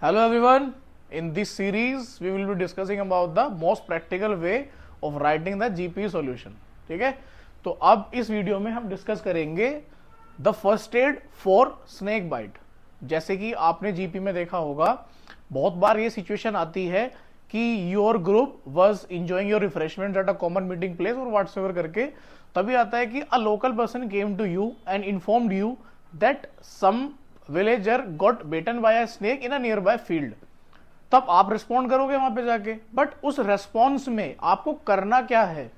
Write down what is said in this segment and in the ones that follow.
Hello everyone. In this series, we will be discussing about the most practical way of writing the GP solution. ठीक है, तो अब इस video में हम डिस्कस करेंगे the first aid for snake bite. जैसे कि आपने जीपी में देखा होगा, बहुत बार ये सिचुएशन आती है कि your group was enjoying your refreshment at a common meeting place और व्हाट्सएवर करके तभी आता है कि a local person came to you and informed you that some villager got bitten by a snake in a nearby field. तब आप respond करोगे वहां पे जाके, बट उस रेस्पॉन्स में आपको करना क्या है?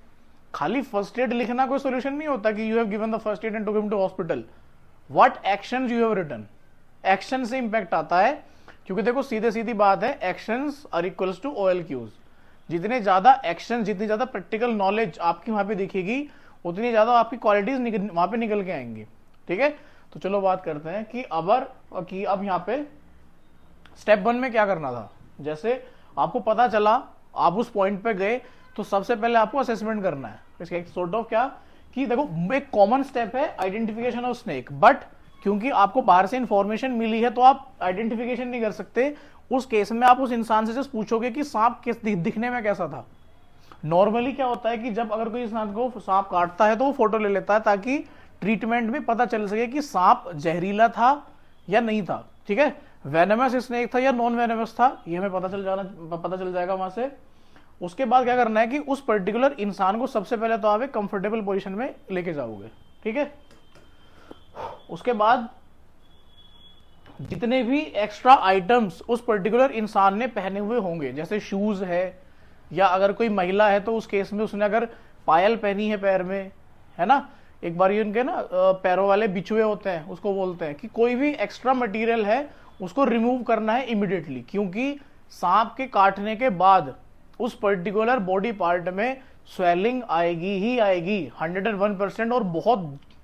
खाली फर्स्ट एड लिखना कोई सोल्यूशन नहीं होता कि you have given the first aid and took him to hospital. What actions you have written, action से इंपैक्ट आता है, क्योंकि देखो सीधे सीधी बात है, actions are equals to OLQs। जितने ज्यादा एक्शन, जितनी ज्यादा प्रैक्टिकल नॉलेज आपकी वहां पे दिखेगी, उतनी ज्यादा आपकी क्वालिटीज वहां पे निकल के आएंगी। ठीक है, तो चलो बात करते हैं कि अब यहाँ पे स्टेप 1 में क्या करना था। जैसे आपको पता चला, आप उस पॉइंट पे गए, तो सबसे पहले आपको असेसमेंट करना है। इसका एक सॉर्ट ऑफ क्या कि देखो एक कॉमन स्टेप है आइडेंटिफिकेशन ऑफ स्नेक, बट क्योंकि आपको बाहर से इंफॉर्मेशन मिली है तो आप आइडेंटिफिकेशन नहीं कर सकते। उस केस में आप उस इंसान से जस्ट पूछोगे कि सांप दिखने में कैसा था। नॉर्मली क्या होता है कि जब अगर कोई इंसान को सांप काटता है तो वो फोटो ले लेता है ताकि ट्रीटमेंट में पता चल सके कि सांप जहरीला था या नहीं था। ठीक है, वेनमस स्नेक था या नॉन वेनमस था, ये हमें पता चल जाएगा वहां से। उसके बाद क्या करना है कि उस पर्टिकुलर इंसान को सबसे पहले तो आप एक कंफर्टेबल पोजीशन में लेके जाओगे। ठीक है, उसके बाद जितने भी एक्स्ट्रा आइटम्स उस पर्टिकुलर इंसान ने पहने हुए होंगे, जैसे शूज है, या अगर कोई महिला है तो उस केस में उसने अगर पायल पहनी है पैर में, है ना, एक बार ये उनके ना पैरों वाले बिछुए होते हैं, उसको बोलते हैं, कि कोई भी एक्स्ट्रा मटेरियल है उसको रिमूव करना है इमीडिएटली, क्योंकि सांप के काटने के बाद उस पर्टिकुलर बॉडी पार्ट में स्वेलिंग आएगी ही आएगी 101%, और बहुत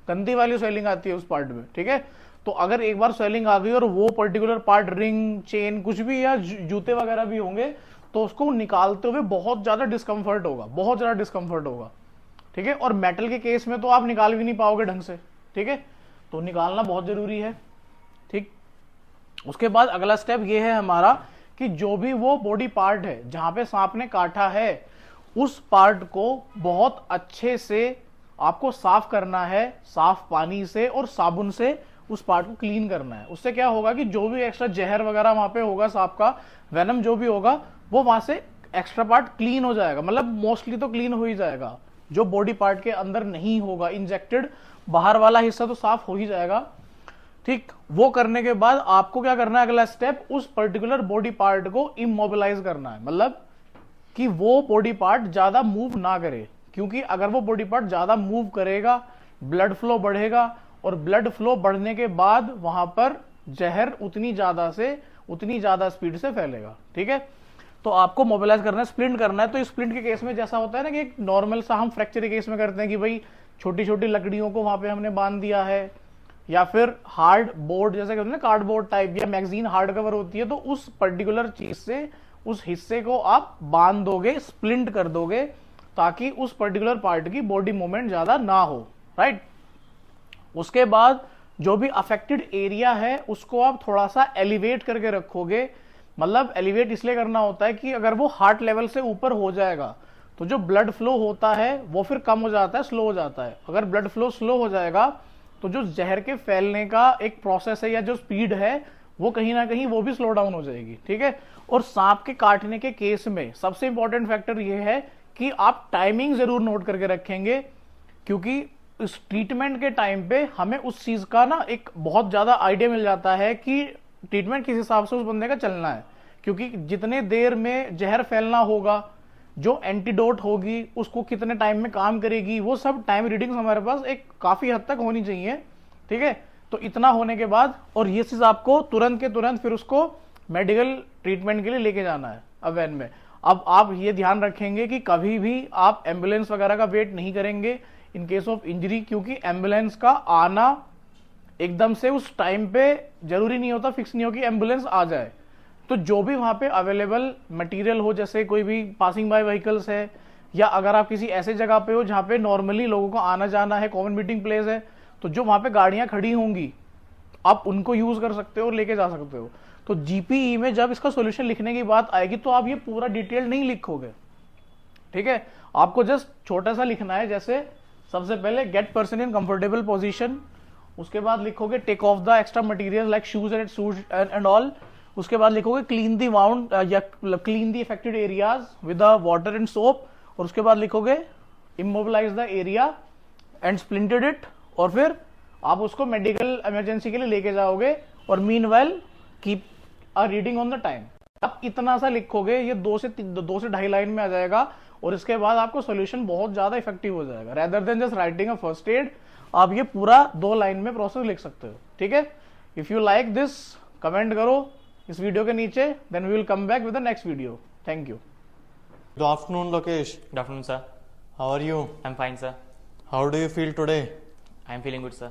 गंदी वाली स्वेलिंग आती है उस पार्ट में। ठीक है, तो अगर एक बार स्वेलिंग आ गई और वो पर्टिकुलर पार्ट, रिंग, चेन, कुछ भी या जूते वगैरह भी होंगे, तो उसको निकालते हुए बहुत ज्यादा डिस्कम्फर्ट होगा, बहुत ज्यादा डिस्कम्फर्ट होगा। ठीक है, और मेटल के केस में तो आप निकाल भी नहीं पाओगे ढंग से। ठीक है, तो निकालना बहुत जरूरी है। ठीक, उसके बाद अगला स्टेप ये है हमारा कि जो भी वो बॉडी पार्ट है जहां पे सांप ने काटा है, उस पार्ट को बहुत अच्छे से आपको साफ करना है, साफ पानी से और साबुन से उस पार्ट को क्लीन करना है। उससे क्या होगा कि जो भी एक्स्ट्रा जहर वगैरह वहां पे होगा, सांप का वेनम जो भी होगा, वो वहां से एक्स्ट्रा पार्ट क्लीन हो जाएगा। मतलब मोस्टली तो क्लीन हो ही जाएगा, जो बॉडी पार्ट के अंदर नहीं होगा इंजेक्टेड, बाहर वाला हिस्सा तो साफ हो ही जाएगा। ठीक, वो करने के बाद आपको क्या करना है, अगला स्टेप, उस पर्टिकुलर बॉडी पार्ट को इमोबिलाइज करना है। मतलब कि वो बॉडी पार्ट ज्यादा मूव ना करे, क्योंकि अगर वो बॉडी पार्ट ज्यादा मूव करेगा, ब्लड फ्लो बढ़ेगा, और ब्लड फ्लो बढ़ने के बाद वहां पर जहर उतनी ज्यादा स्पीड से फैलेगा। ठीक है, तो आपको मोबिलाइज करना है, स्प्लिंट करना है। तो स्प्लिंट के केस में जैसा होता है ना कि एक नॉर्मल सा हम फ्रैक्चर के केस में करते हैं कि भाई छोटी छोटी लकड़ियों को वहां पे हमने बांध दिया है, या फिर हार्ड बोर्ड जैसे कहते हैं ना, कार्डबोर्ड टाइप, या मैगजीन हार्ड कवर होती है, तो उस पर्टिकुलर चीज से उस हिस्से को आप बांध दोगे, स्प्लिंट कर दोगे, ताकि उस पर्टिकुलर पार्ट की बॉडी मूवमेंट ज्यादा ना हो। राइट, उसके बाद जो भी अफेक्टेड एरिया है उसको आप थोड़ा सा एलिवेट करके रखोगे। मतलब एलिवेट इसलिए करना होता है कि अगर वो हार्ट लेवल से ऊपर हो जाएगा तो जो ब्लड फ्लो होता है वो फिर कम हो जाता है, स्लो हो जाता है। अगर ब्लड फ्लो स्लो हो जाएगा तो जो जहर के फैलने का एक प्रोसेस है या जो स्पीड है वो कहीं ना कहीं वो भी स्लो डाउन हो जाएगी। ठीक है, और सांप के काटने के केस में सबसे इंपॉर्टेंट फैक्टर ये है कि आप टाइमिंग जरूर नोट करके रखेंगे, क्योंकि इस ट्रीटमेंट के टाइम पे हमें उस चीज का ना एक बहुत ज्यादा आइडिया मिल जाता है कि ट्रीटमेंट किस हिसाब से उस बंदे का चलना है। क्योंकि जितने देर में जहर फैलना होगा, जो एंटीडोट होगी उसको कितने टाइम में काम करेगी, वो सब टाइम रीडिंग्स हमारे पास एक काफी हद तक होनी चाहिए। ठीक है, तो इतना होने के बाद, और ये चीज आपको तुरंत के तुरंत फिर उसको मेडिकल ट्रीटमेंट के लिए लेके जाना है अब वैन में। अब आप ये ध्यान रखेंगे कि कभी भी आप एम्बुलेंस वगैरह का वेट नहीं करेंगे इन केस ऑफ इंजरी, क्योंकि एम्बुलेंस का आना एकदम से उस टाइम पे जरूरी नहीं होता, फिक्स नहीं हो कि एम्बुलेंस आ जाए। तो जो भी वहां पे अवेलेबल मटेरियल हो, जैसे कोई भी पासिंग बाय व्हीकल्स है, या अगर आप किसी ऐसे जगह पे हो जहां पे नॉर्मली लोगों को आना जाना है, कॉमन मीटिंग प्लेस है, तो जो वहां पे गाड़ियां खड़ी होंगी आप उनको यूज कर सकते हो और लेके जा सकते हो। तो जीपीई में जब इसका सॉल्यूशन लिखने की बात आएगी तो आप ये पूरा डिटेल नहीं लिखोगे, ठीक है। आपको जस्ट छोटा सा लिखना है, जैसे सबसे पहले get person in comfortable position, उसके बाद लिखोगे take off the extra material like shoes and all, उसके बाद लिखोगे क्लीन दी वाउंड या clean the affected areas with water and soap, और उसके बाद लिखोगे immobilize the area and splinted it, और फिर आप उसको मेडिकल इमरजेंसी के लिए लेके जाओगे, और meanwhile keep a reading on the time. आप इतना सा लिखोगे, ये 2 से 2.5 लाइन में आ जाएगा, और इसके बाद आपको सॉल्यूशन बहुत ज्यादा इफेक्टिव हो जाएगा। Rather than just writing a first aid, आप ये पूरा 2 लाइन में प्रोसेस लिख सकते हो, ठीक है। If you like this, comment करो इस वीडियो के नीचे, then we will come back with the next video. Thank you. Good afternoon, Lokesh. Good afternoon, sir. How are you? I'm fine, sir. How do you feel today? I'm feeling good, sir.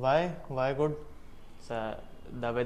Why? Why good? Sir, the weather